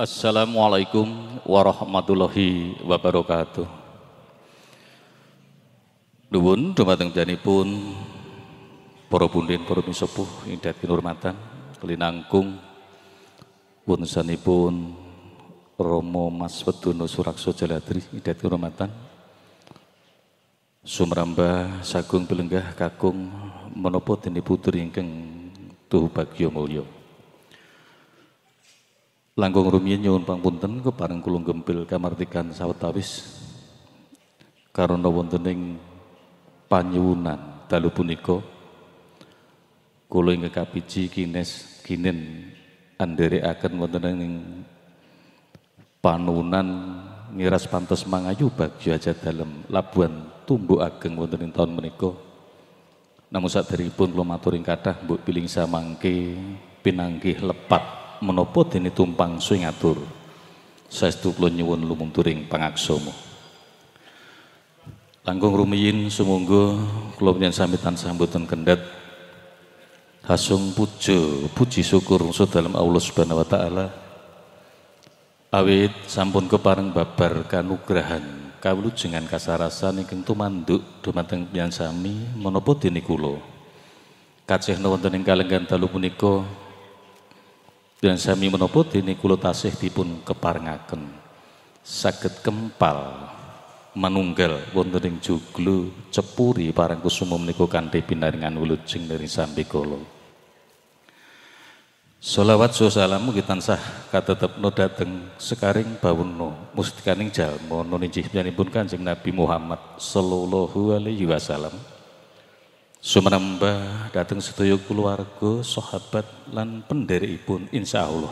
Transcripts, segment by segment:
Assalamualaikum warahmatullahi wabarakatuh. Nuwun dumateng janipun para pundhen para sepuh ingkang kinurmatan kelinangkung wontenipun Rama Mas Wedono Surakso Jaladri ingkang kinurmatan sumrambah sagung pilenggah kakung menapa dene putri ingkang tuhu bagya mulya. Langkung rumiyin nyuwun pangapunten kepareng kula gempil kamardikan sawetawis karana wontening panyuwunan dalu punika kula ingkang kapiji kinen andherekaken wonten ing panuwunan ngiras pantes mangayu bagya aja dalem labuhan tumbuk ageng wonten ing taun menika. Namung saderengipun kula matur ing kathah mbok piling samangke pinanggih lepat menapa dene tumpang suing atur saestu kula nyuwun lumungturing pangaksama. Langkung rumiyin sumangga kula panjenengan sami tansah mboten kendhat hasung puji syukur sedalem Allah Subhanahu wa taala awit sampun kepareng babar kanugrahan kawulujengan kasarasan ingkang tumanduk dumateng panjenengan sami menapa dene kula kacehna wonten ing kalenggan dalu punika dan sami menapa dene kula tasih dipun keparengaken saged kempal manunggal wonten ing joglo cepuri parangkusuma menika kanthi pinaringan wilujeng dari sambi kala. Sholawat salam mugi tansah katetepna dhateng sekaring bawana mustikaning jalma nuninjih piyambakipun Kanjeng Nabi Muhammad sallallahu alaihi wasallam. Sumrambah dhateng sedaya kulawarga, sahabat lan pendherekipun insyaallah.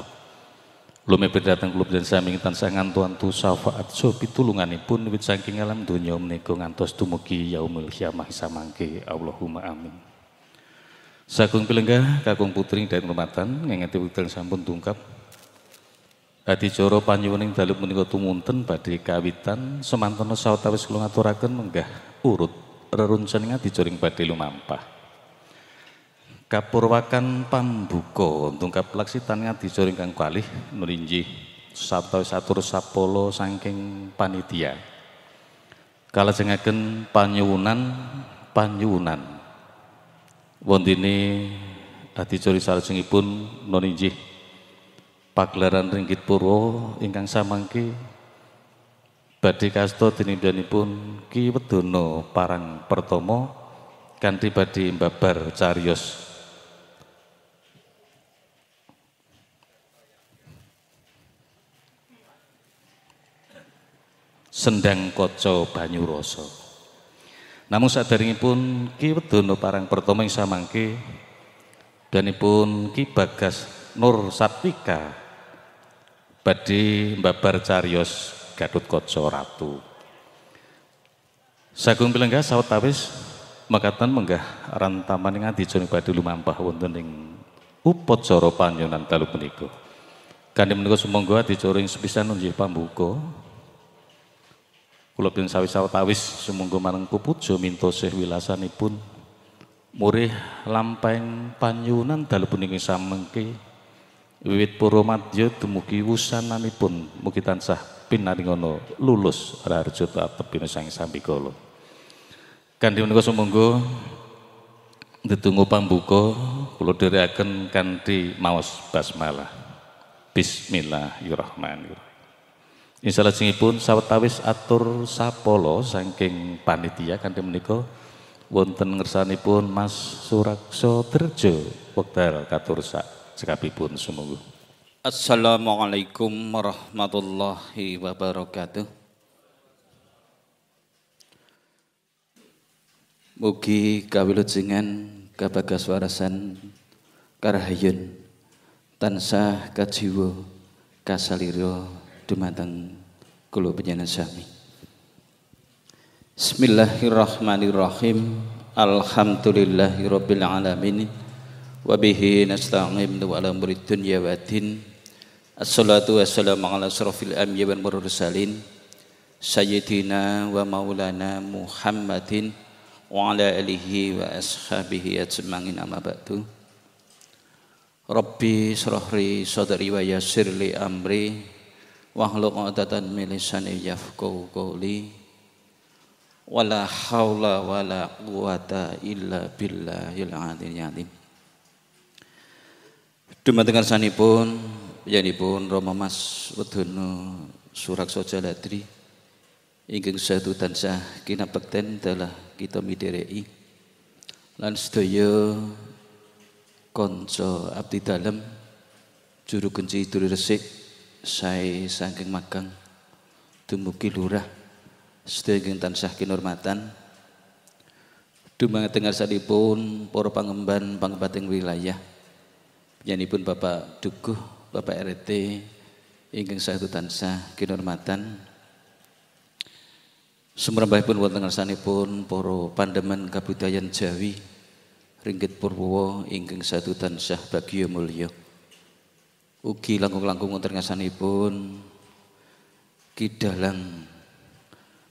Lumebet dhateng kula panjenengan sami tansah ngantu-antu syafaat saha pitulunganipun wiwit saking alam donya menika ngantos dumugi yaumul qiyamah samangke. Allahumma amin. Sagung pilenggah kakung putri dhateng rumatan ngengeti wekdal sampun tungkap. Adicara panyuwuning dalu menika tumunten badhe kawitan semantana sawetawis kula ngaturaken menggah urut reruncening adicara ing badhe lumampah. Kapurwakan pambuka tungkap laksitan adicara ingkang kalih nulinjih sawetawis atur sapala saking panitia. Kalajengaken panyuwunan wontene adicara salajengipun nulinjih pagelaran ringgit purwa ingkang samangke badhe kasta dinindhanipun Ki Wedono Parang Pertama kanthi badhe mbabar cariyos Sendang Kaca Banyurasa. Namung saderengipun Ki Wedono Parang Pertama ing samangke danipun Ki Bagas Nur Satwika badhe mbabar cariyos Gatotkaca Ratu. Sagung pilenggah sawetawis mekaten menggah rantamaning adicara badhe lumampah wonten ing upacara panyuwunan dalu punika. Kanthi menika sumangga adicara ing sepisan nggih pambuka. Kula pun sawis-sawetawis sumangga marang pupuja mintosih wilasanipun murih lampahing panyuwunan dalu punika samangke wiwit para madya dumugi wusananipun mugi tansah pinaringana lulus raharja tatepina sang sambikala. Kanthi menika sumangga ndedonga pambuka kula dherekaken kanthi maos basmalah. Bismillahirrahmanirrahim. Salajengipun sawetawis atur sapala saking panitia kanthi menika wonten ngersanipun Mas Surakso Dirjo wekdal katursa cekapipun sumangga. Assalamualaikum warahmatullahi wabarakatuh. Mugi kawilujengan kabagaswarasan karahayun tansah kajiwa kasalira dumateng kula panjenengan sami. Bismillahirrahmanirrahim. Alhamdulillahirabbil alamin. Wa bihi nasta'in wa ala umuri dunya waddin. Assalatu wassalamu ala asrofil anbiya wal mursalin sayyidina wa maulana Muhammadin wa ala alihi wa ashabihi ajma'in amma ba'du. Rabbi shrahli sadri wa yassirli amri wahlul 'uqdatam min lisani yafqahu qawli. Wala haula wala quwata illa billahil aliyyil azim. Dumateng sanipun yanipun Rama Mas Wedono Surakso Jaladri ingkang satu tansah kinabekten dalah kita midhereki lan sedaya kanca abdi dalem juru kenci dulur resik sae saking Magang dumugi lurah sedaya ingkang tansah kinurmatan dumateng ngarsanipun para pangemban pangembating wilayah yanipun Bapak Dukuh Bapak RT ingkang satu tansah kinurmatan sumrambahipun wonten ngarsanipun para pandemen kabudayan Jawi Ringgit Purwowo ingkang satu tansah bagya mulya ugi langkung-langkung wonten ngarsanipun Kidalang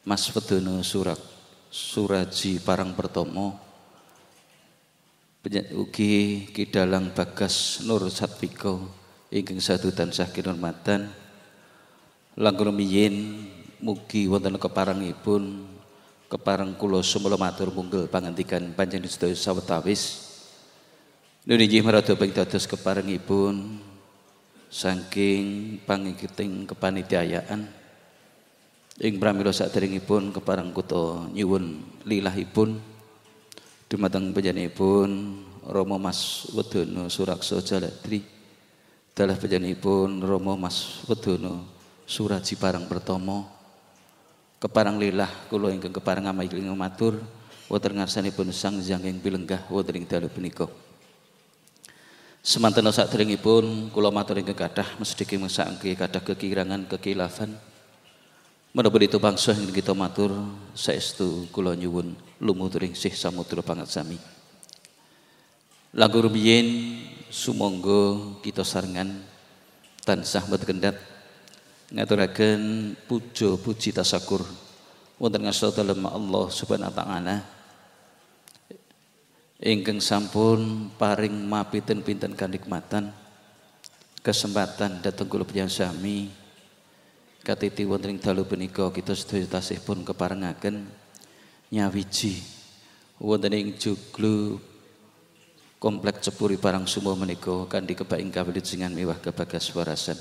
Mas Wedono Suraji Parang Pertomo ugi Kidalang Bagas Nur Satwiko ingkang satu tansah kinurmatan langkung rumiyin mugi wonten keparengipun kepareng kula sumela matur munggel pangandikan panjenengan sedaya sawetawis nunggih marada ping dados keparengipun saking pangikiting kepanitiayaan ing pramila saderengipun kepareng kuto nyuwun lilahipun dumateng panjenenganipun Rama Mas Wedono Surakso Jaladri dalah panjenenganipun Rama Mas Wedono Suraji Parang Pertomo keparang lilah kula ingkang kepareng amaling matur wonten ngarsanipun Sang Hyang Ing Pilenggah wonten ing dalu punika. Semanten saderengipun kula matur ingkang kathah mestiki mengsake kathah kekirangan kekilafan. Menapa itu bangsa ingkang kita matur saestu kula nyuwun lumuturing sih samudra pangatsami. Langkung rumiyin sumangga kita sarengan tansah betkendat ngaturaken puja puji tasakur wonten ngasta dalem Allah Subhanahu wa taala ingkang sampun paring mapiten-pinten kanikmatan kesempatan dhateng kula panjenengan sami katiti wonten ing dalu punika kita sedaya tasih pun keparengaken nyawiji wonten ing joglo komplek Cepuri Parang Sumo menika kanthi kebaing kawilujengan miwah kebagas warasan.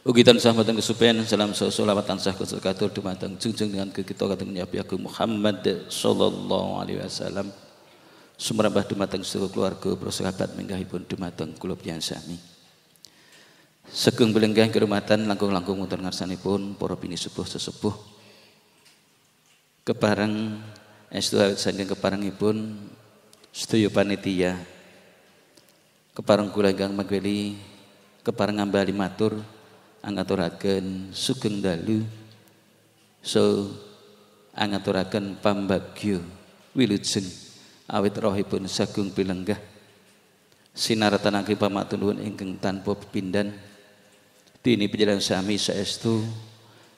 Ugi tansah boten kesupen salam selawat tansah katur dumateng junjung dengan kita kateng Nabi Agung Muhammad sallallahu alaihi wasallam. Sumrambah dumateng seluruh keluarga para sahabat minggahipun dumateng kula panjenengan sami. Sugeng belenggah kehormatan langkung-langkung wonten ngarsanipun para pinisupuh sesepuh. Kepareng estu awit saking keparengipun sedaya panitia. Kepareng kula ingkang magweli kepareng ngambali matur angaturaken sugeng dalu angaturaken pambagyo wilujeng awit rohipun sagung pilenggah sinaratanake pamatur nuwun ingkang tanpa pepindhan dene panjenengan sami saestu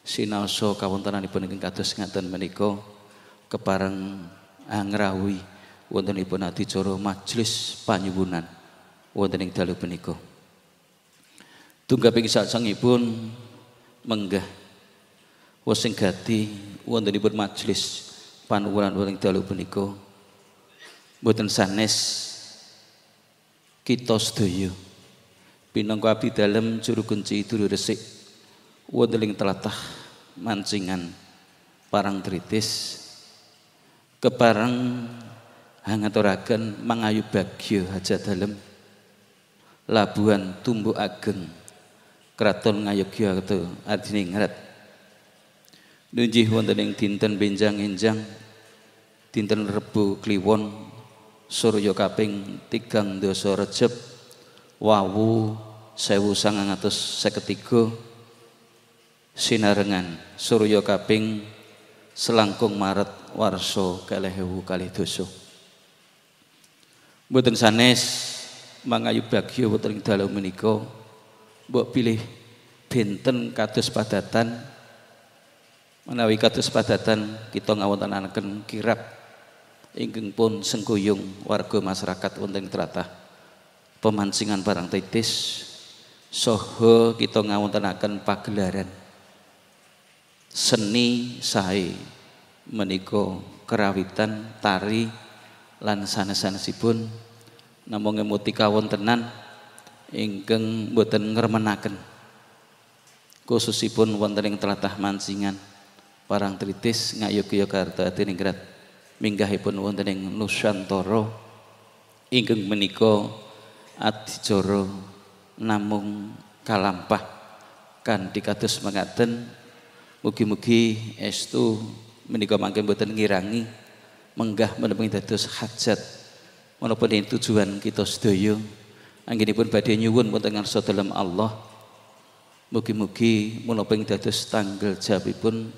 sinaosa kawontenanipun ingkang kados ngaten menika kepareng angrawuhi wontenipun adicara majelis panyuwunan wonten ing dalu punika. Tunggaping sasangipun menggah wosing gati wontenipun majelis panuwunan wonten ing dalu punika boten sanes kita sedaya pinangka abdi dalem juru kunci dulur resik wonten ing tlatah Mancingan Parangtritis kepareng hangaturaken mangayu bagya hajat dalem labuhan tumbuh ageng Kraton Ngayogyakarta Adiningrat nunggih wonten ing dinten benjang-enjang dinten Rebo Kliwon Surya kaping 3 dasa Recep Wawu 1953 sinarengan Surya kaping selangkung Maret warsa 2022. Mboten sanes mangayu bagya wonten ing dalu menika mbok pilih benten kados padatan menawi kados padatan kita ngawontenaken kirab ingkang pun sengkuyung warga masyarakat wonten ing tlatah Pemancingan Parangtritis saha kita ngawontenaken pagelaran seni sae menika kerawitan tari lan sanes-sanesipun namung ngemuti kawontenan ingkang boten ngremenaken khususipun wonten ing tlatah Mancingan Parangtritis Ngayogyakarta Hadiningrat minggahipun wonten ing Nusantara ingkang menika adicara namung kalampah kanthi kados mekaten mugi-mugi estu menika mangke boten ngirangi menggah menapa dados hajat menapa tujuan kita sedaya anggenipun badhe nyuwun wonten ngarsa dalem Allah. Mugi-mugi menapa dados tanggal jawabipun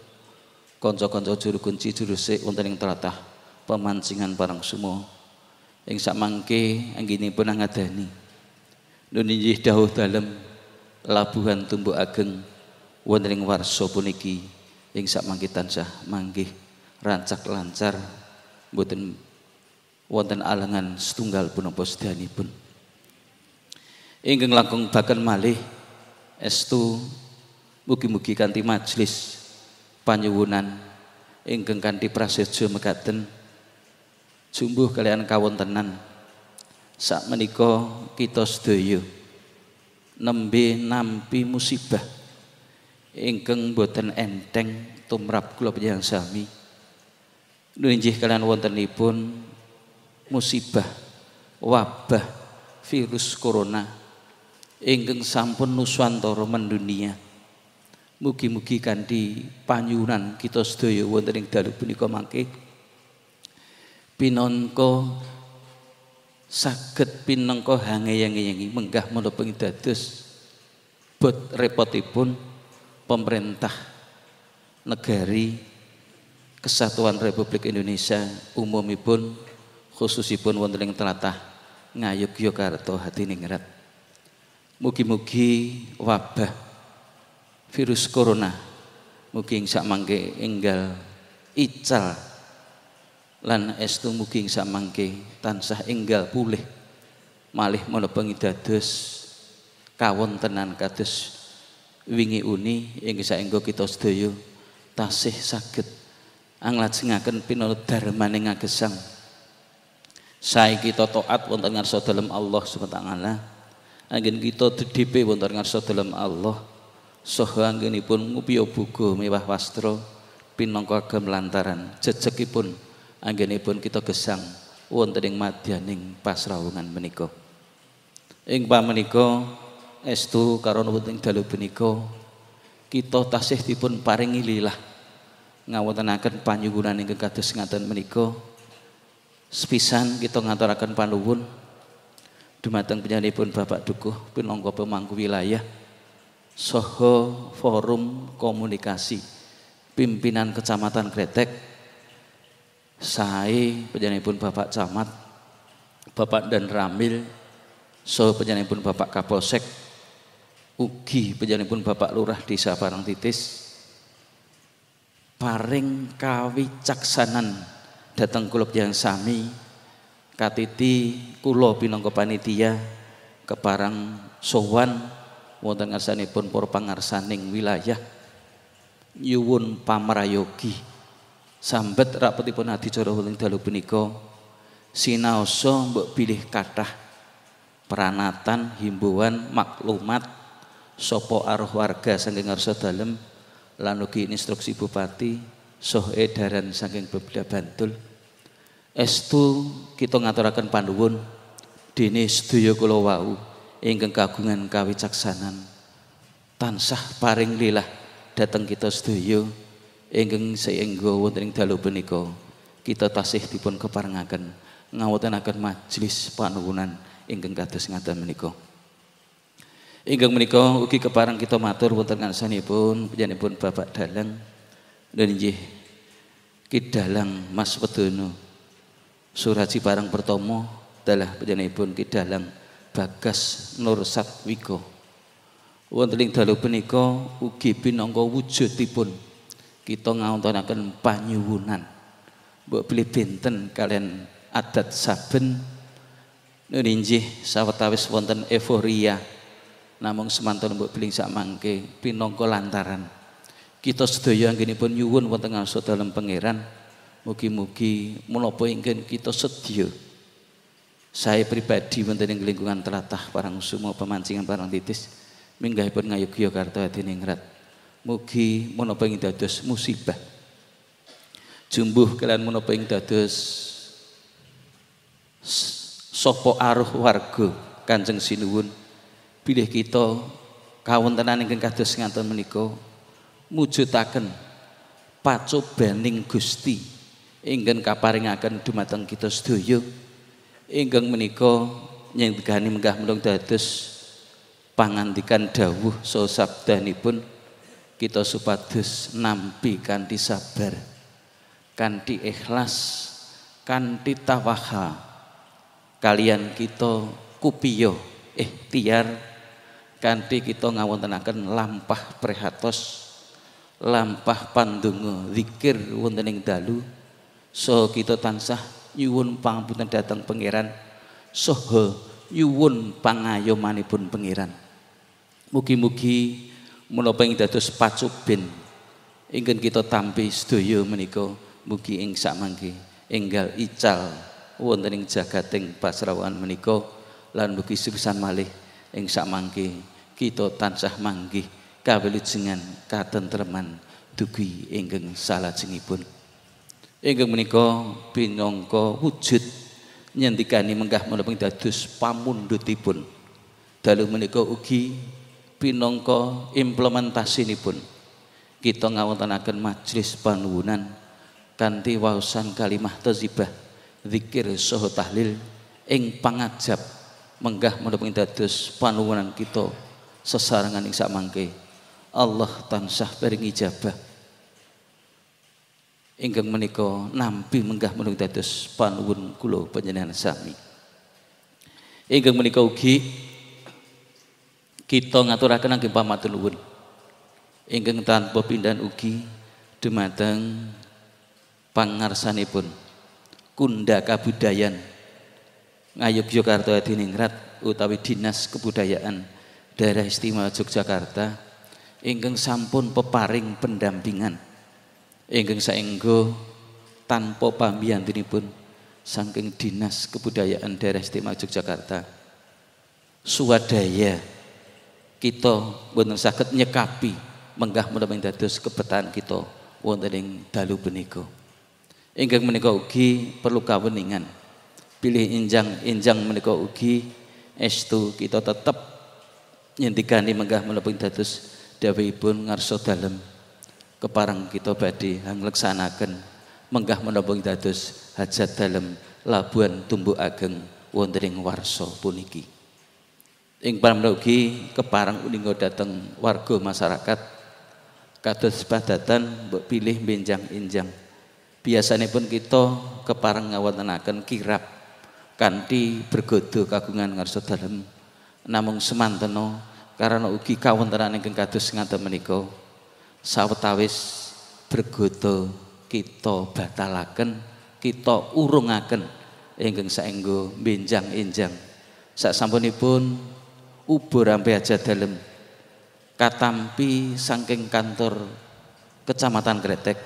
kanca-kanca juru kunci juru sik wonten ing tlatah Pemancingan Parangsumo ing samangke anggenipun ngadani nun inggih dawuh dalem labuhan tumbuk ageng wonten ing warsa puniki ing samangke tansah manggih rancak lancar mboten wonten alangan setunggal punapa sedanipun ingkang langkung baken malih estu mugi-mugi kanthi majelis panyuwunan ingkang kanthi prasaja mekaten jumbuh kalian kawontenan sakmenika kita sedaya nembe nampi musibah ingkang boten enteng tumrap kula panjenengan sami nunjih kalian wontenipun musibah wabah virus corona ingkang sampun nuswantara mendunia. Mugi-mugi kanthi panyuwunan kita sedaya wonten ing dalu punika mangke pinangka saged pinangka hangeyang-eyangi menggah menapa dados bot repotipun pemerintah negari Kesatuan Republik Indonesia umumipun khususipun wonten ing tlatah Ngayogyakarta Hadiningrat. Mugi-mugi wabah virus corona mugi ing samangke enggal ical lan estu mugi ing samangke tansah enggal pulih malih menapa dados kawontenan kados wingi uni ing saengga kita sedaya tasih saged anglajengaken pinanut darmaning ngagesang sae kita taat wonten ngarsa dalem Allah Subhanahu wa taala anggen kita DP wonten ngarsa dalem Allah saha anggenipun ngupiya buga mewah wastra pinangka agem lantaran jejegipun anggenipun kita gesang wonten ing madyaning pasrawungan menika ing pamenika estu karon wonten dalu punika kita tasih dipun paringi lilah ngawontenaken panyuwunan ingkang kados ngaten menika sepisan kita ngaturaken panuwun dumateng panjenenganipun Bapak Dukuh pinangka pemangku wilayah saha forum komunikasi pimpinan Kecamatan Kretek sae panjenenganipun Bapak Camat Bapak Dan Ramil saha panjenenganipun Bapak Kapolsek ugi panjenenganipun Bapak Lurah Desa Parangtritis paring kawicaksanan dhateng kula panjenengan sami katiti kula pinangka panitia keparang sowan wonten ngarsanipun para pangarsaning wilayah nyuwun pamrayogi sambet rapetipun adicara wonten dalu punika sinaosa mbok bilih kathah peranatan himbauan maklumat sapa aruh warga saking ngarsa dalem lan ugi instruksi bupati saha edaran saking Bebda Bantul estu kita ngaturaken panuwun dene sedaya kula wau ingkang kagungan kawicaksanan tansah paring lilah dhateng kita sedaya ingkang saengga wonten ing dalu punika kita tasih dipun keparengaken ngawontenaken majelis panuwunan ingkang kados ngaten menika ingkang menika ugi kepareng kita matur wonten ngarsanipun panjenenganipun Bapak Dalang dan inggih Ki Dalang Mas Wedono Suraji Parang Pertomo dalah panjenenganipun Ki Dalang Bagas Nur Satwiko wonten ing dalu punika ugi pinangka wujudipun kita ngawontenaken panyuwunan mbok bilih benten kalian adat saben inggih sawetawis wonten euforia namung semanten mbok piling sak mangke pinangka lantaran kita sedaya anggenipun nyuwun wonten ngarsa dalem pangeran mugi-mugi menapa ingkang kita sedya saya pribadi wonten ing lingkungan tlatah Parang Sumo pemancingan Parang Titis minggahipun Ngayogyakarta Hadiningrat mugi menapa ing dados musibah jumbuh kalian menapa ing dados sapa aruh warga Kanjeng Sinuwun bilih kita kawontenan ingkang kados ngaten menika mujudaken pacobaning Gusti ingkang kaparingaken dumateng kita sedaya ingkang menika nyegani menggah menung dados pangandikan dawuh saha sabdanipun kita supados nampi kanthi sabar kanthi ikhlas kanthi tawaha kalian kita kupiyo ikhtiar kanthi kita ngawontenaken lampah prihatos lampah pandonga zikir wonten ing dalu saha kita tansah nyuwun pangapunten dhateng pangeran saha nyuwun pangayomanipun pangeran mugi-mugi menapa ing dados pacoben ingkang kita tampi sedaya menika mugi ing samangke enggal ical wonten ing jagating pasrawan menika lan mugi sepisan malih ing samangke kita tansah manggih kawilujengan katentreman dugi ingkang salajengipun ingkang menika pinangka wujud nyendikani menggah menapa dados pamundhutipun dalu menika ugi pinangka implementasinipun kita ngawontenaken majelis panuwunan kanthi waosan kalimah thayyibah zikir saha tahlil ing pangajab menggah menapa dados panuwunan kita sesarengan ing samangke Allah tansah paring ijabah ingkang menika nampi menggah menapa dados panuwun kula panjenengan sami ingkang menika ugi kita ngaturaken anggen pamatur nuwun ingkang tanpa pindhan ugi dumateng pangarsanipun Kunda Kabudayan Ngayogyakarta Hadiningrat utawi Dinas Kebudayaan Daerah Istimewa Yogyakarta ingkang sampun peparing pendampingan ingkang saengga tanpa pambiyantunipun saking Dinas Kebudayaan Daerah Istimewa Yogyakarta swadaya kita boten saged nyekapi menggah menapa dados kebetahan kita wonten ing dalu punika ingkang menika ugi perlu kaweningan pilih injang menika ugi estu kita tetep nyendikani menggah menapa dados dawuhipun ngarsa dalem keparang kita badhe nglaksanaken menggah menapa dados hajat dalem Labuhan Tumbuk Ageng wonten ing warsa puniki ing paramila ugi keparang uninga dhateng warga masyarakat kados padatan mbok pilih benjang injang biasanipun kita keparang ngawontenaken kirab kanthi bergodo kagungan ngarsa dalem namung semantena karena ugi kawontenan ingkang kados ngaten menika sawetawis bergodo kita batalaken kita urungaken ingkang saengga benjang enjang sasampunipun ubur ampe hajat dalem katampi saking kantor Kecamatan Kretek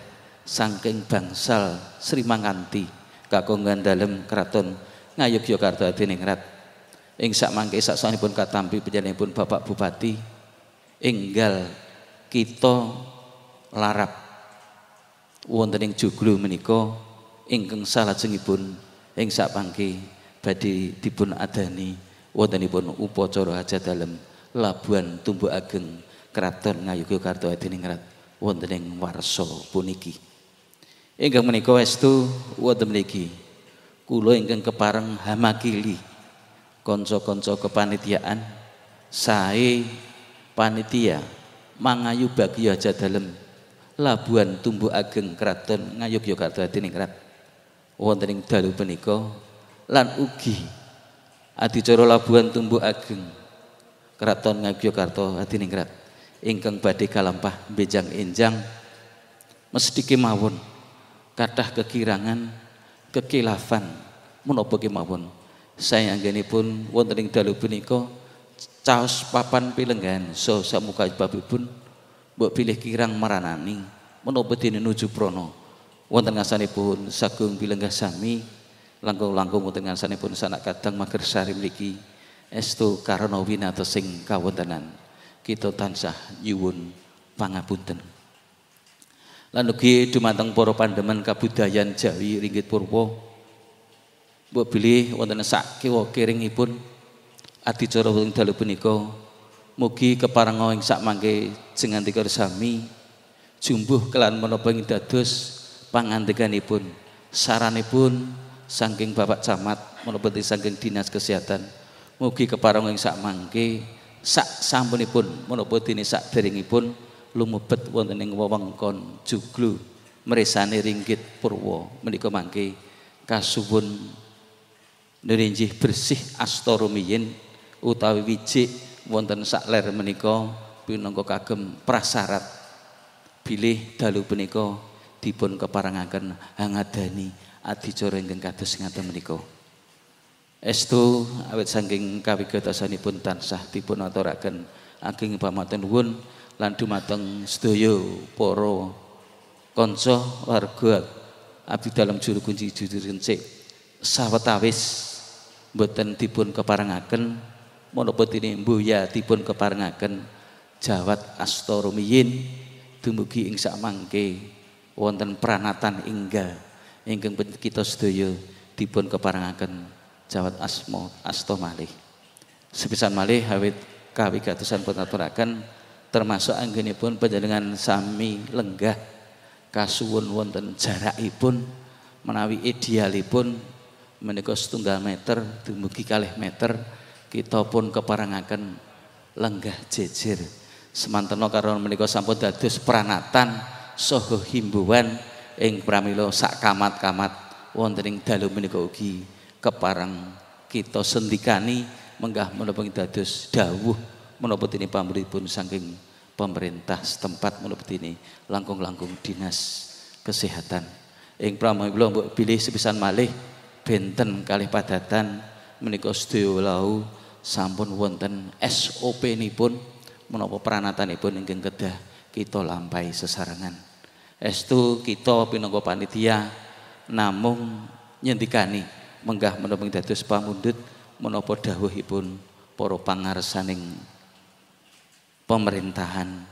saking bangsal Sri Manganti kakongan dalem Kraton Ngayogyakarta Hadiningrat ing sakmangke saksanipun katampi panjenenganipun Bapak Bupati enggal kita larap wonten ing joglo menika ingkang salajengipun ing sakmangke badhe dipun adani wontenipun upacara hajat dalem Labuhan Tumbuk Ageng Kraton Ngayogyakarta Hadiningrat wonten ing warsa puniki ingkang menika estu wonten mriki kula ingkang kepareng hamakili kanca-kanca kepanitiaan sae panitia mangayu bagi hajat dalem Labuhan Tumbuk Ageng Kraton Ngayogyakarta Hadiningrat wonten ing dalu punika lan ugi adicara Labuhan Tumbuk Ageng Kraton Ngayogyakarta Hadiningrat ingkang badhe kalampah benjang enjang mesti kemawon kathah kekirangan kekilafan menapa kemawon saya anggenipun wonten ing dalu punika caos papan pilenggan so samuka babipun mbok pilih kirang maranani menapa dene nuju prana wonten ngasanipun sagung pilenggah sami langkung-langkung wonten ngasanipun sanak kadang magersari mriki estu karana winatosing kawontenan kita tansah nyuwun pangapunten. Lan ugi dumateng para pandemen kabudayan Jawi ringgit purwa mbok bilih wonten sak kiwa kiringipun adicara wonten dalu punika mugi keparenga ing sak mangke jengandika sami jumbuh kelan menapa ing dados pangandikanipun saranipun saking Bapak Camat menapa saking Dinas Kesehatan mugi keparenga ing sak mangke sak sampunipun menapa dene sak derengipun lumebet wonten ing wewengkon juglu mresane ringgit purwa menika mangke kasuwun nerinjih bersih asta rumiyin utawi wijik wonten sak ler menika pinangka kagem prasyarat bilih dalu punika dipun keparengaken hangadani adicara ingkang kados ngaten menika. Estu awit saking kawigatosanipun tansah dipun aturaken ageng pamatur nuwun lan dumateng sedaya para kanca warga abdi dalam juru kunci jujur rencik sawetawis boten dipun keparengaken menapa dene mbuya dipun keparengaken jawat asta rumiyin dumugi ing sak mangke wonten pranatan inggal ingkang kita sedaya dipun keparengaken jawat asma asta malih sepisan malih awit kawigatosan pun aturaken termasuk anggenipun panjenengan sami lenggah kasuwun wonten jarakipun menawi idealipun menika 1 meter dumugi 2 meter kita pun keparengaken lenggah jejer semantena karo menika sampun dados pranatan saha himbauan ing pramila sak kamat-kamat wonten ing dalu menika ugi kepareng kita sendikani menggah menapa dados dawuh menapa dene pamripun saking pemerintah setempat menapa dene langkung-langkung Dinas Kesehatan ing pramila mbok bilih sepisan malih benten kalih padatan menika sedaya lau sampun wonten SOP nipun menapa pranatanipun ingkang kedah kita lampahi sesarengan. Estu kita pinangka panitia namung nyendikani menggah menapa dados pamundhut menapa dawuhipun para pangarsaning pemerintahan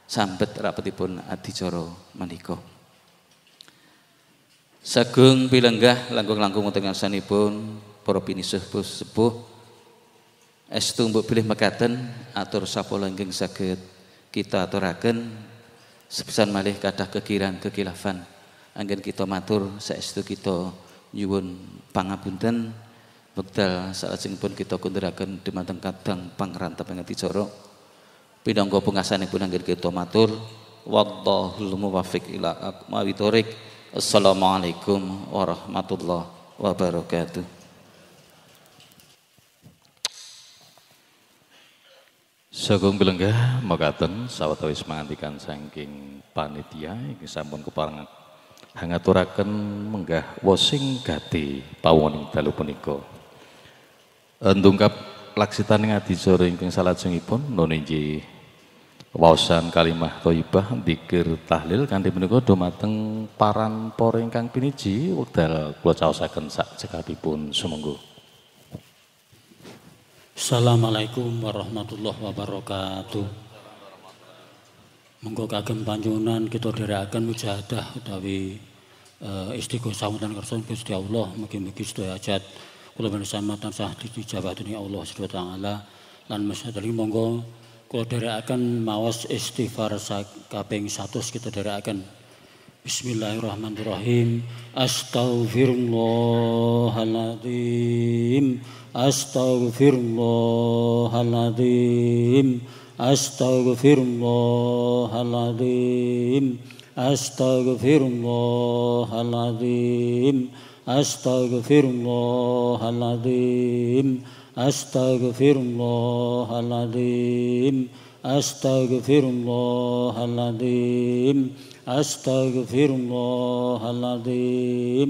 sambet rapetipun adicara menika. Sagung pilenggah langkung-langkung wonten ngarsanipun para pinisuh sepuh estu mbok bilih mekaten atur sapala ingkang saged kita aturaken sepisan malih kathah kekiran kekilafan anggen kita matur saestu kita nyuwun pangapunten wekdal salajengipun kita kunduraken dumateng kadang pangranteping adicara pinangka pungasanipun anggen kita matur wallahul muwaffiq ila aqwamit thoriq. Assalamualaikum warahmatullahi wabarakatuh. Sagung pilenggah mekaten sawetawis mangandikan saking panitia ingkang sampun keparengan hangaturaken menggah wosing gati pawoning dalu punika. Ndungkap laksitaning adicara ingkang salajengipun nuninji waosan kalimah thayyibah dzikir tahlil kanthi punika dumateng paran para ingkang piniji wekdal kula caosaken sak cekapipun sumangga. Assalamualaikum warahmatullahi wabarakatuh. Monggo kagem panjenengan kita dherekaken mujahadah utawi istighosah wonten kersa Gusti Allah mugi-mugi sedaya hajat kula bersama tansah dijawab dening Allah Subhanahu wa taala lan masyaallah monggo kula dherekaken maos istighfar kaping 100 kita dherekaken. Bismillahirrahmanirrahim. Astaghfirullahaladzim. Astaghfirullahaladzim. Astaghfirullahaladzim. Astaghfirullahaladzim. Astaghfirullahaladzim. Astaghfirullahaladzim. Astaghfirullahaladzim. Astaghfirullahaladzim.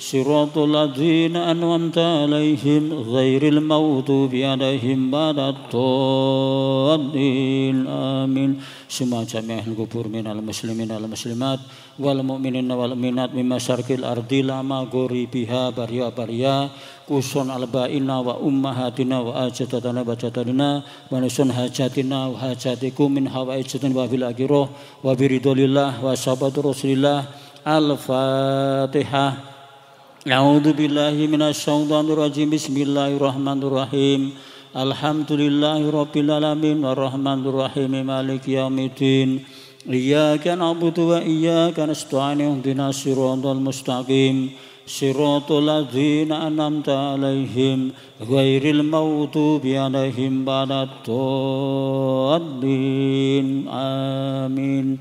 صراط الذين أنعمت عليهم غير المغضوب عليهم ولا الضالين آمين سمع جميع القبور من المسلمين والمسلمات والمؤمنين والمؤمنات من مشارق الأرض لما غربها بريا بريا kusun albaina wa ummahatina wa ajadatana wa jadadina wa nusun hajatina wa hajatikum min hawaijatin wa bil akhirah wa biridolillah wa sabatu rasulillah al-fatihah. A'udzu billahi minasyaitonir rajim. Bismillahirrahmanirrahim. Alhamdulillahi rabbil alamin arrahmanir rahim maliki yaumiddin. Iyyaka na'budu wa iyyaka nasta'in ihdinas siratal mustaqim. Siratal ladzina an'amta 'alaihim ghairil maghdubi 'alaihim waladdallin. Amin.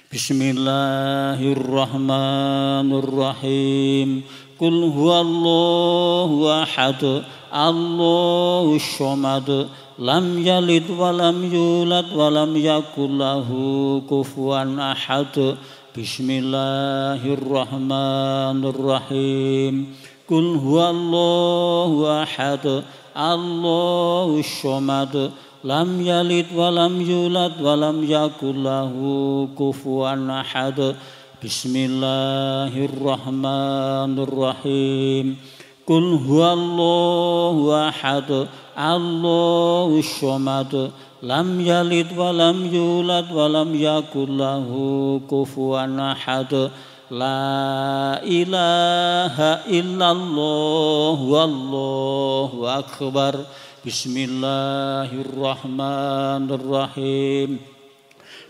Bismillahirrahmanirrahim. Qul huwallahu ahad, Allahus samad, lam yalid wa lam yulad wa lam yakul lahu kufuwan ahad. Bismillahirrahmanirrahim. Qul huwallahu ahad, Allahus samad, lam yalid wa lam yulad wa lam yakul lahu kufuwan ahad. Bismillahirrahmanirrahim. Qul huwallahu ahad, Allahus samad, lam yalid wa lam yulad wa lam yakul lahu kufuwan ahad. La ilaha illallah wallahu akbar. Bismillahirrahmanirrahim.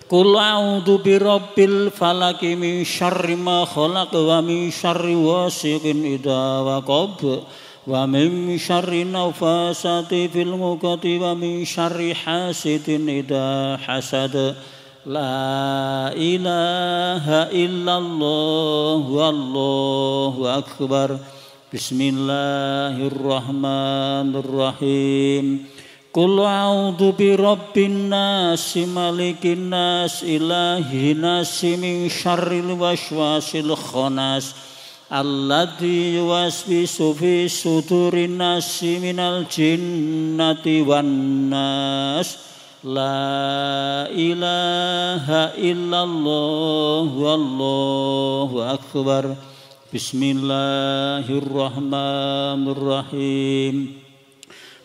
Qul a'udzu birabbil falaq min syarri ma khalaq wa min syarri wasiqin idza waqab wa min syarri nafasati fil 'uqad wa min syarri hasidin idza hasad. La ilaha illallah wallahu akbar. Bismillahirrahmanirrahim. Qul a'udzu birabbin nas malikin nas ilahin nas min syarril waswasil khannas alladzi yuwaswisu fi sudurin nas minal jinnati wan nas. La ilaha illallah wallahu akbar. Bismillahirrahmanirrahim.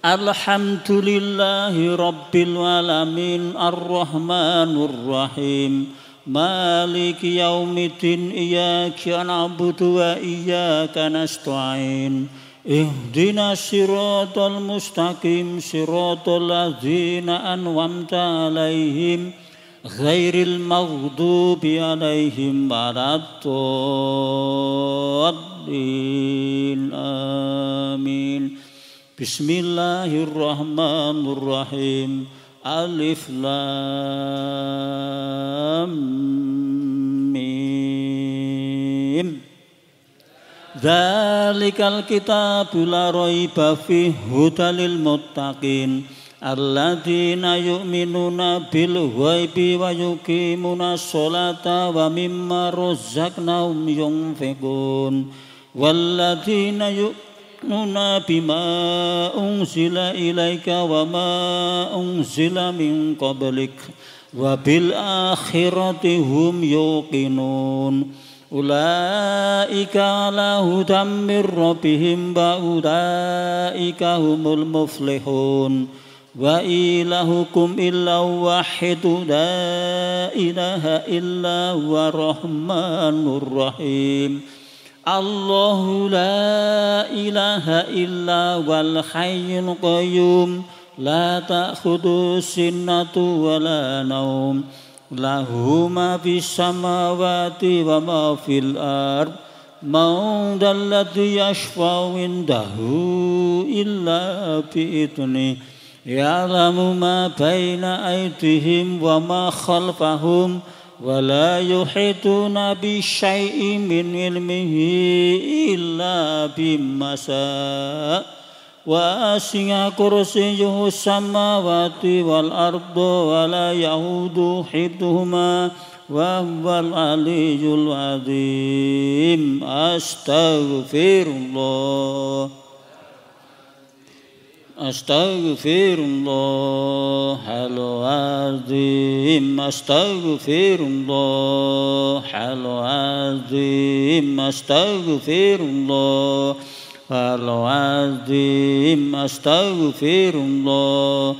Alhamdulillahi rabbil alamin arrahmanir rahim maliki yaumiddin iyyaka na'budu wa iyyaka nasta'in ihdinas siratal mustaqim siratal ladzina an'amta 'alaihim ghairil maghdubi 'alaihim waladdallin. Amin. Bismillahirrahmanirrahim. Alif lam mim. Dzalikal kitabu la raiba fihi hudal lil muttaqin alladzina yu'minuna bil ghaibi wa yuqimuna sholata wa mimma razaqnahum yunfiqun walladzina nuna bima unzila ilaika wa ma unzila min qablik wa bil akhirati hum yuqinun ulaika ala hudam mir rabbihim wa ulaika humul muflihun wa ilahukum illa wahidu la ilaha illa huwa rahmanur rahim. Allahu la ilaha illa wal hayyul qayyum la ta'khudhu sinatu wa la naum lahu ma fis samawati wa ma fil ard man dalladhi yashfa'u indahu illa bi'idhni ya'lamu ma baina aydihim wa ma khalfahum ولا يحيطون بشيء من علمه إلا بما شاء وسع كرسيه السماوات والأرض ولا يؤوده حفظهما وهو العلي العظيم أستغفر الله أستغفر الله العظيم أستغفر الله العظيم أستغفر الله العظيم أستغفر الله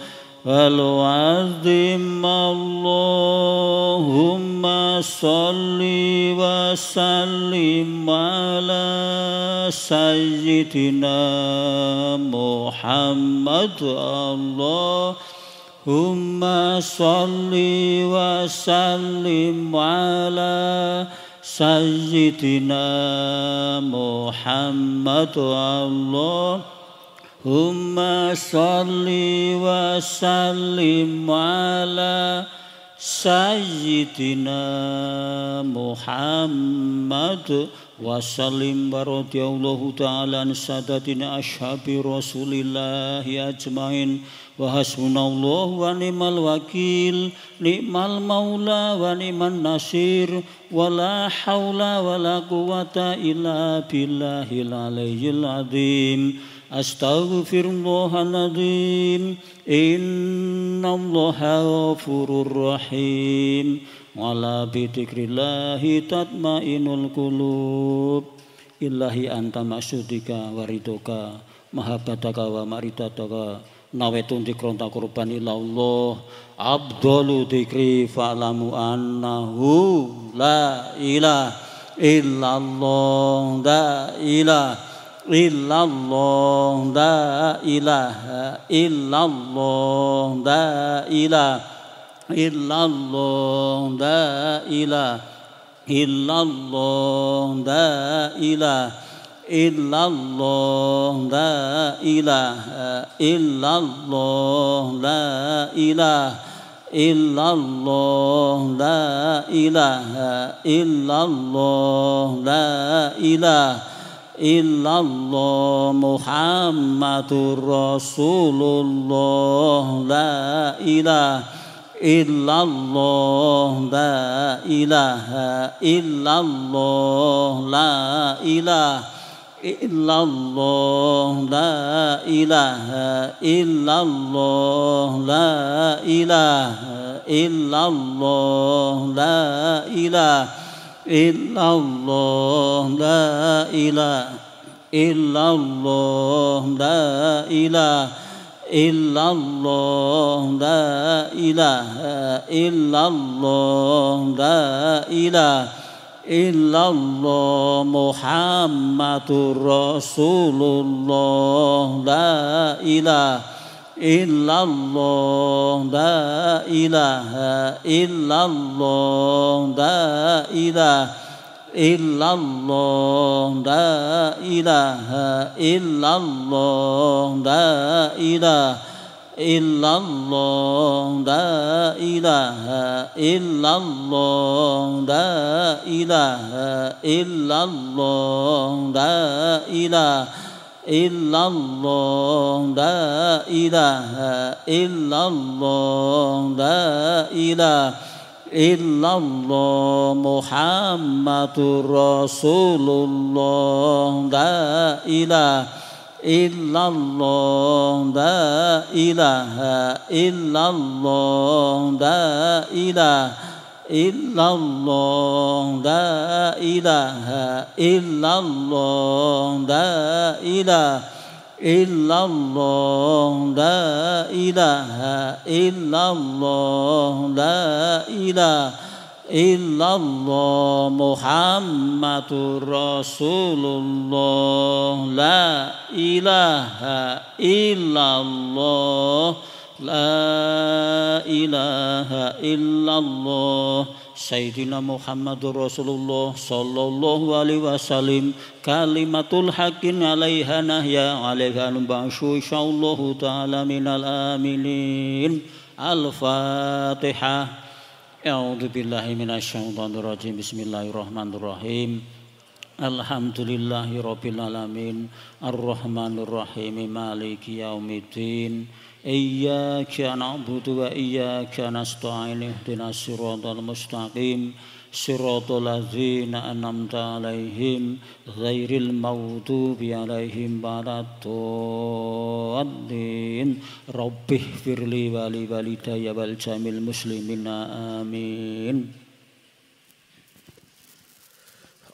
العظيم اللهم صل وسلم على سيدنا محمد اللهم صل وسلم على سيدنا محمد اللهم صل وسلم على سيدنا محمد وسلم ورضي الله تعالى عن سادتنا أصحاب رسول الله أجمعين وحسبنا الله ونعم الوكيل نعم المولى ونعم النصير ولا حول ولا قوة إلا بالله العلي العظيم أستغفر الله العظيم إن الله غفور رحيم ولا بذكر الله تطمئن القلوب إلهي أنت مقصودك ورضاك محبتك ومرضاتك نويت ذكرا قربان إلى الله أفضل ذكري فاعلموا أنه لا إله إلا الله لا إله إلا الله لا إله إلا الله لا إله إلا الله لا إله إلا الله لا إله إلا الله لا إله إلا الله لا إله إلا الله لا إله إلا الله لا إله إلا الله محمد رسول الله لا إله إلا الله لا إله إلا الله لا إله إلا الله لا إله إلا الله لا إله إلا الله لا إله إلا الله لا إله إلا الله لا إله إلا الله لا إله إلا الله لا إله إلا الله محمد رسول الله لا إله إلا الله لا إله إلا الله لا إله إلا الله لا إله إلا الله لا إله إلا الله لا إله إلا الله لا إله إلا الله لا إله إلا الله لا إله إلا الله لا إله إلا الله محمد رسول الله لا إله إلا الله لا إله إلا الله لا إله إلا الله لا إله إلا الله لا إله إلا الله لا إله إلا الله لا إله إلا الله محمد رسول الله لا إله إلا الله لا إله إلا الله Sayyidina Muhammadur Rasulullah sallallahu alaihi wasallam kalimatul haqqin alaiha nahya alaiha nubashu insyaallahu ta'ala minal aminin. Al-Fatihah. A'udzu billahi minasyaitonir rajim. Bismillahirrahmanirrahim. Alhamdulillahi rabbil alamin arrahmanir rahim maliki yaumiddin إياك نعبد وإياك نستعين اهدنا الصراط المستقيم صراط الذين أنعمت عليهم غير المغضوب عليهم ولا الضالين رب اغفر لي ولوالدي ولجميع المسلمين آمين.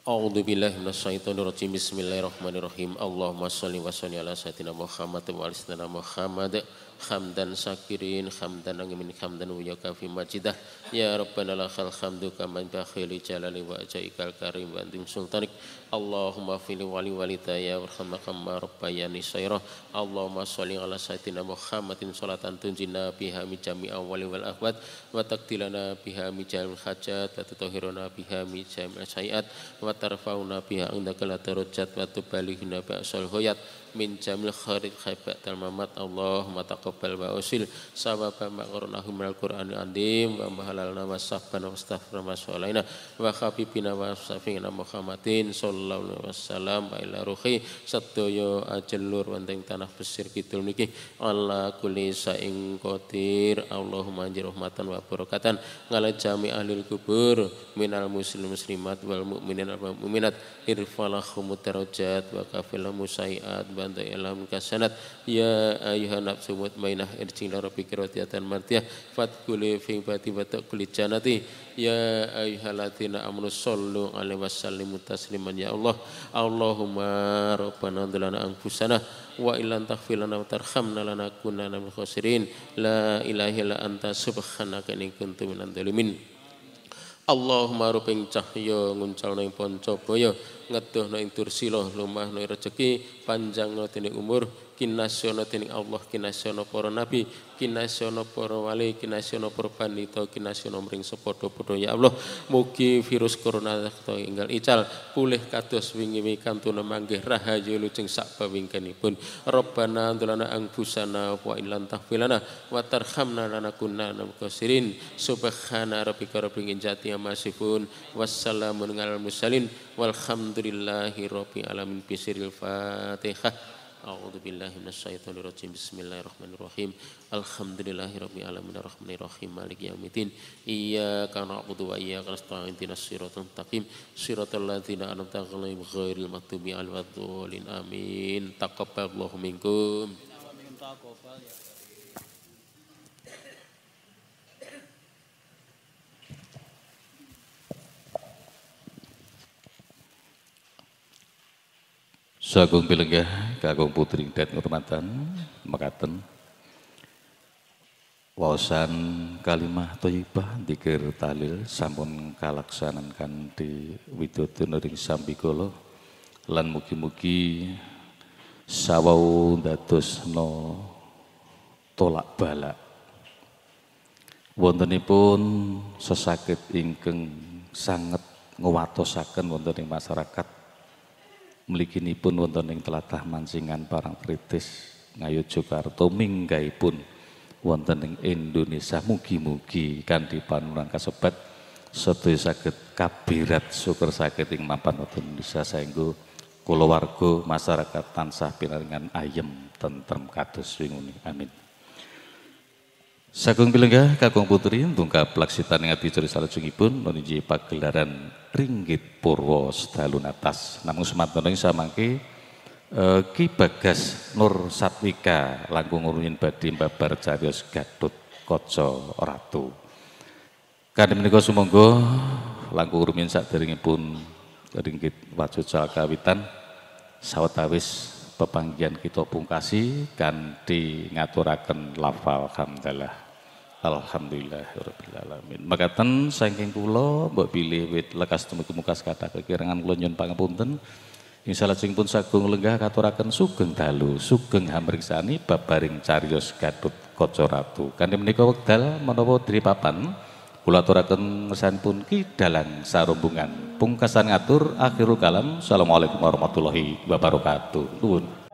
A'udzu billahi minasyaitonir rajim. Bismillahirrahmanirrahim. Allahumma shalli wa sallim ala sayyidina Muhammad wa ala sayyidina Muhammad hamdan syakirin hamdan angin hamdan wa yakafi majidah ya rabbana lakal hamdu kama bakhili jalali wa ajaikal karim wa antum sultanik. Allahumma fili wali walidaya warhamma rabbayani sayrah. Allahumma shalli ala sayyidina Muhammadin sholatan tunjina biha mi jami'a wali wal akhwat wa taqdilana biha mi jamil hajat wa tutahhiruna biha mi jamil sayiat wa tarfauna biha indaka la darajat wa tubalighuna bi asal hoyat min jamil kharid khaibat al mamat. Allahumma taqabbal wa usil sawaba ma qarnahu minal qur'anil azim wa mahalalna wa sabbana wa astaghfirna wa sholaina wa habibina wa safina Muhammadin sallallahu alaihi wasallam wa ila ruhi sadaya ajalur wonten tanah Besir Kidul niki ala kulli saing qadir. Allahumma anjir rahmatan wa barakatan ngala jami ahlil kubur minal muslimat wal mu'minin wal mu'minat irfalahum darajat wa kafilahum sayiat bantu ilham kasanat ya ayuhan nafsu mutmainah irji ila rabbika radiyatan mardiyah fadkhuli fi ibadi wa tadkhuli jannati ya ayyuhalladzina amanu shallu alaihi wasallimu tasliman ya Allah. Allahumma rabbana dzalana anfusana wa illam taghfir lana wa tarhamna lanakunanna minal khasirin. La ilaha illa anta subhanaka inni kuntu minadh dhalimin. Allahumma ruping cahya nguncalna ing pancabaya ngedohna ing dursila lumahna rezeki panjangna dening umur kinasyana dening Allah kinasyana para nabi kinasyana para wali kinasyana para pandita kinasyana mring sepadha-padha ya Allah. Mugi virus corona enggal ical pulih kados wingi kantuna manggih rahayu lujeng sak pawingkenipun. Rabbana dzalana anfusana wa illam taghfir lana wa tarhamna lanakunanna minal khasirin. Subhana rabbika rabbil izzati amma yasifun wassalamun alal mursalin walhamdulillahi rabbil alamin. Bisiril Fatihah. A'udzu billahi minasyaitonir rajim. Bismillahirrahmanirrahim. Alhamdulillahirabbil alamin arrahmanir rahim maliki yaumiddin. Iyyaka na'budu wa iyyaka nasta'in ihdinas siratal mustaqim siratal ladzina an'amta 'alaihim ghairil maghdubi 'alaihim waladdallin. Amin. Taqabbalallahu minkum. Sagung pilenggah kakung putri dan ngurmatan mekaten waosan kalimah thayyibah dzikir tahlil sampun kalaksanan kanthi widodana ring sambikala lan mugi-mugi sawau ndadosna tolak balak wontenipun sesakit ingkang sanget ngowatosaken wonten ing masyarakat. Mliginipun wonten ing tlatah Mancingan Parangtritis Ngayogyakarta minggahipun wonten ing Indonesia. Mugi-mugi kanthi panuwun kasebat sedaya saged kabirat syukur saged ing mapan wonten Indonesia saengga kulawarga masyarakat tansah pinaringan ayem tentrem kados wingi. Amin. Sagung pilenggah kakung putri tungkap laksitan ing ati ciri salajengipun menuju pagelaran Ringgit Purwa Sedalu Natas. Namung semanten ing samangke Ki Bagas Nur Satwika langkung rumiyin badhe mbabar cariyos Gatut Kaca Ratu. Kanthi menika sumangga langkung rumiyin saderengipun Ringgit Wajocal kawitan sawetawis pepanggihan kita pungkasi kanthi ngaturaken lafal hamdalah. Alhamdulillahirabbil alamin. Makaten saking kula mbok pilih wit lekas tumuju-mukas kathah kekirangan kula nyuwun pangapunten. Ing salajengipun sagung lenggah katuraken sugeng dalu, sugeng hamriksani babaring cariyos Gatut Kaca Ratu. Kanthi menika wekdal menawa dripapan kula aturaken ngersanipun Ki Dalang sarombongan. Pungkasan ngatur akhirul kalam. Assalamualaikum warahmatullahi wabarakatuh. Nuwun.